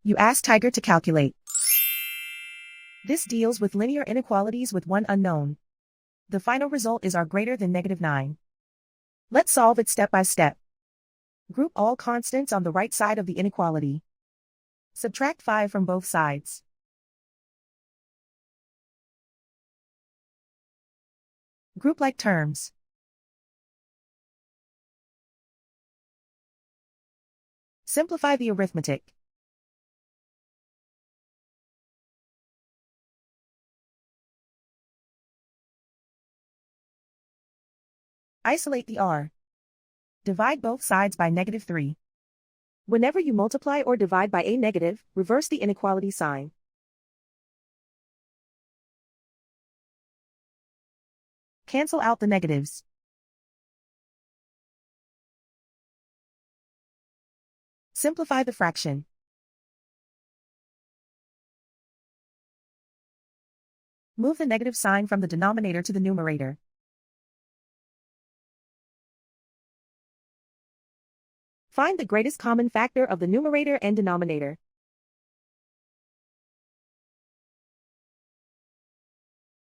You ask Tiger to calculate. This deals with linear inequalities with one unknown. The final result is r greater than -9. Let's solve it step by step. Group all constants on the right side of the inequality. Subtract 5 from both sides. Group like terms. Simplify the arithmetic. Isolate the r. Divide both sides by -3. Whenever you multiply or divide by a negative, reverse the inequality sign. Cancel out the negatives. Simplify the fraction. Move the negative sign from the denominator to the numerator. Find the greatest common factor of the numerator and denominator.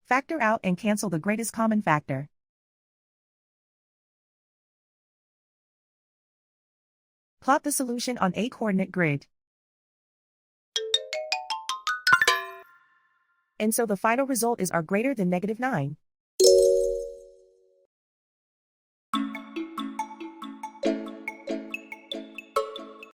Factor out and cancel the greatest common factor. Plot the solution on a coordinate grid. And so the final result is r greater than -9.